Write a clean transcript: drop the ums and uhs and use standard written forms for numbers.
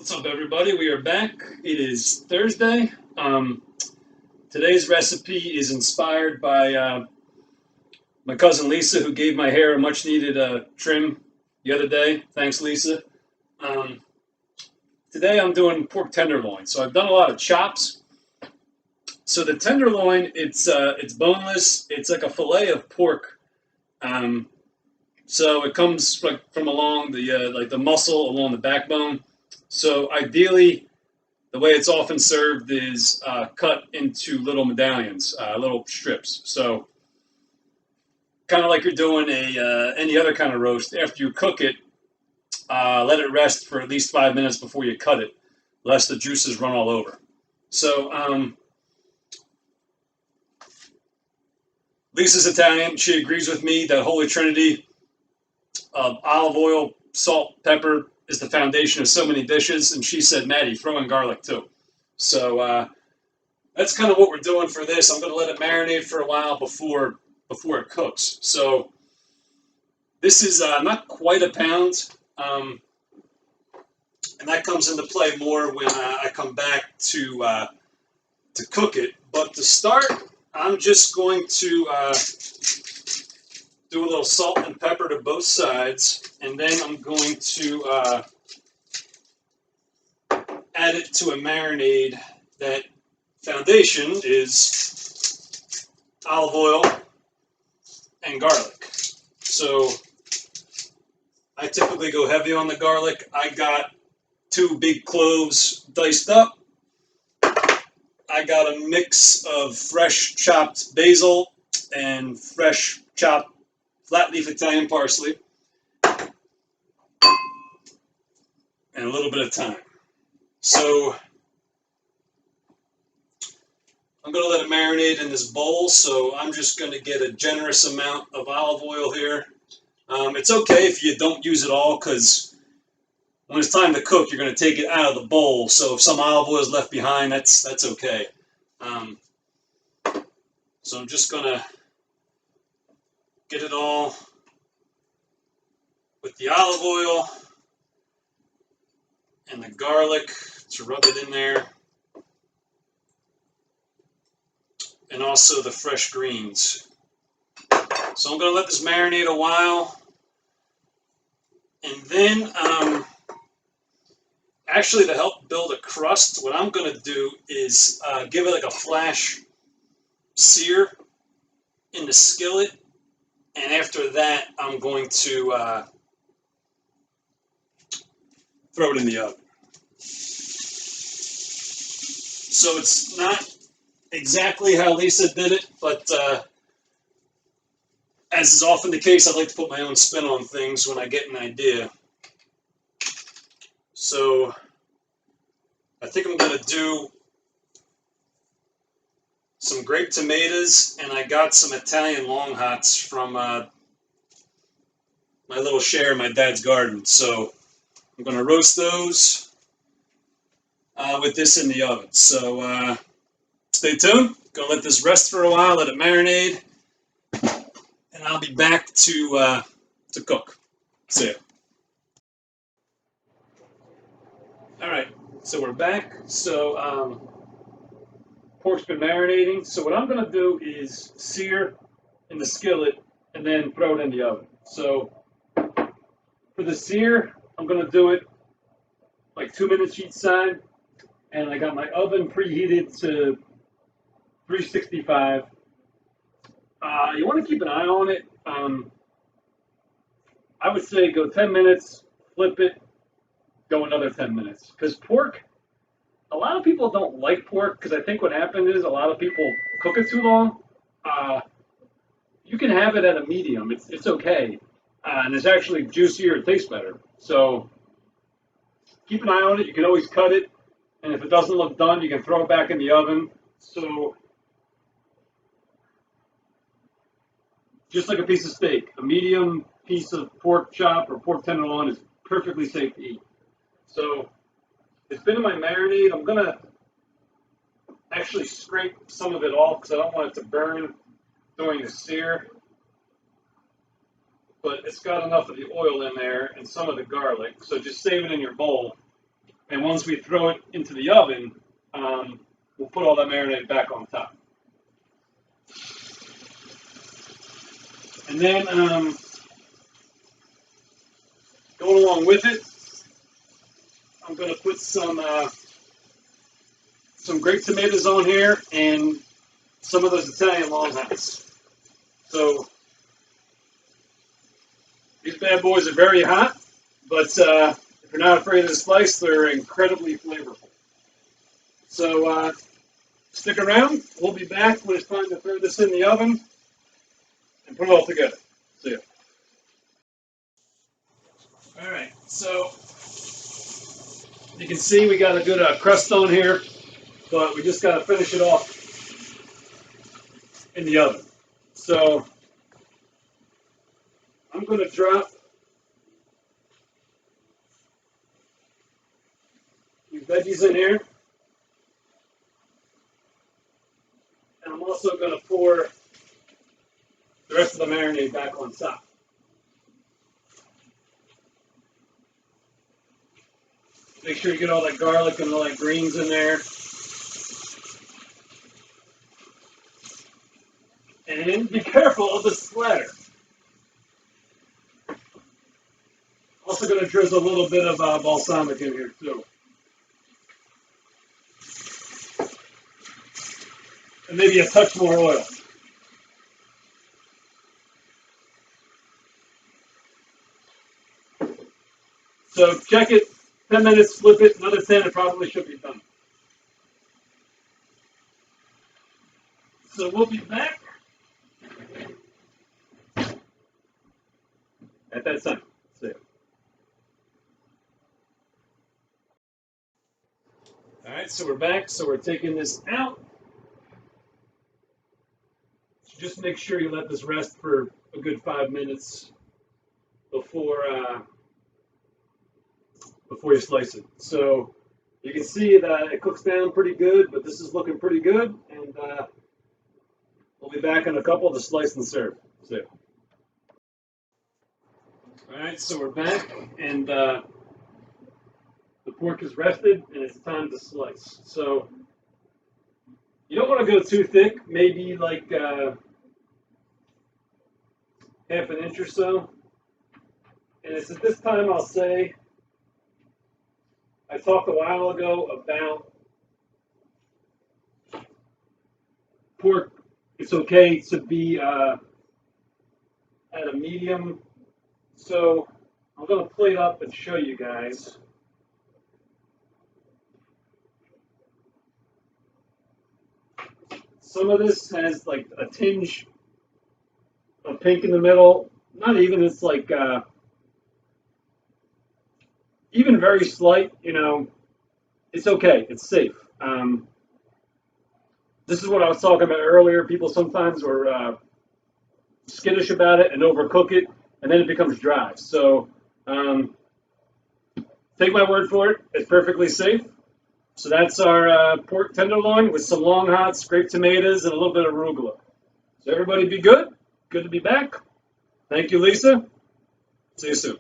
What's up, everybody? We are back. It is Thursday. Today's recipe is inspired by my cousin Lisa, who gave my hair a much needed trim the other day. Thanks, Lisa. Um, Today I'm doing pork tenderloin. So I've done a lot of chops. So the tenderloin, it's boneless. It's like a fillet of pork. Um, so it comes like from along the like the muscle along the backbone. So ideally, the way it's often served is cut into little medallions, little strips. So kind of like you're doing any other kind of roast. After you cook it, let it rest for at least 5 minutes before you cut it, lest the juices run all over. So Lisa's Italian. She agrees with me that holy trinity of olive oil, salt, pepper is the foundation of so many dishes. And she said, Maddie, throw in garlic too. So that's kind of what we're doing for this. I'm going to let it marinate for a while before it cooks. So this is not quite a pound, and that comes into play more when I come back to cook it. But to start, I'm just going to do a little salt and pepper to both sides, and then I'm going to add it to a marinade. That foundation is olive oil and garlic. So I typically go heavy on the garlic. I got 2 big cloves diced up. I got a mix of fresh chopped basil and fresh chopped flat leaf Italian parsley, and a little bit of thyme. So I'm going to let it marinate in this bowl, so I'm just going to get a generous amount of olive oil here. It's okay if you don't use it all, because when it's time to cook, you're going to take it out of the bowl. So if some olive oil is left behind, that's okay. So I'm just going to get it all with the olive oil and the garlic to rub it in there, and also the fresh greens. So I'm going to let this marinate a while, and then actually, to help build a crust, what I'm going to do is give it like a flash sear in the skillet, and after that I'm going to throw it in the oven. So it's not exactly how Lisa did it, but as is often the case, I like to put my own spin on things when I get an idea. So I think I'm going to do some grape tomatoes, and I got some Italian long hots from my little share in my dad's garden. So I'm going to roast those with this in the oven. So stay tuned. Going to let this rest for a while, let it marinate, and I'll be back to cook. See ya. All right, so we're back. So pork's been marinating. So what I'm going to do is sear in the skillet and then throw it in the oven. So for the sear, I'm going to do it like 2 minutes each side, and I got my oven preheated to 365. You want to keep an eye on it. I would say go 10 minutes, flip it, go another 10 minutes. Because pork, a lot of people don't like pork, because I think what happens is a lot of people cook it too long. You can have it at a medium. It's okay. And it's actually juicier. It tastes better. So keep an eye on it. You can always cut it. And if it doesn't look done, you can throw it back in the oven. So just like a piece of steak, a medium piece of pork chop or pork tenderloin is perfectly safe to eat. So it's been in my marinade. I'm going to actually scrape some of it off because I don't want it to burn during the sear. But it's got enough of the oil in there and some of the garlic. So just save it in your bowl. And once we throw it into the oven, we'll put all that marinade back on top. And then going along with it, I'm going to put some grape tomatoes on here and some of those Italian long hots. So these bad boys are very hot, but if you're not afraid of the spice, they're incredibly flavorful. So stick around. We'll be back when it's time to throw this in the oven and put it all together. See ya. All right, so you can see we got a good crust on here, but we just got to finish it off in the oven. So I'm going to drop these veggies in here. And I'm also going to pour the rest of the marinade back on top. Make sure you get all that garlic and all that greens in there. And be careful of the splatter. Also going to drizzle a little bit of balsamic in here too. And maybe a touch more oil. So check it, 10 minutes, flip it, another 10, it probably should be done. So we'll be back at that time. See ya. All right, so we're back. So we're taking this out. So just make sure you let this rest for a good 5 minutes before you slice it. So you can see that it cooks down pretty good, but this is looking pretty good. And we'll be back in a couple to slice and serve. See ya. All right, so we're back, and the pork is rested, and it's time to slice. So you don't want to go too thick, maybe like half an inch or so. And it's at this time I'll say, I talked a while ago about pork. It's okay to be at a medium. So I'm going to plate up and show you guys. Some of this has like a tinge of pink in the middle. Not even, it's like even very slight, you know, it's okay. It's safe. This is what I was talking about earlier. People sometimes are skittish about it and overcook it, and then it becomes dry. So take my word for it. It's perfectly safe. So that's our pork tenderloin with some long hots, grape tomatoes, and a little bit of arugula. So everybody be good. Good to be back. Thank you, Lisa. See you soon.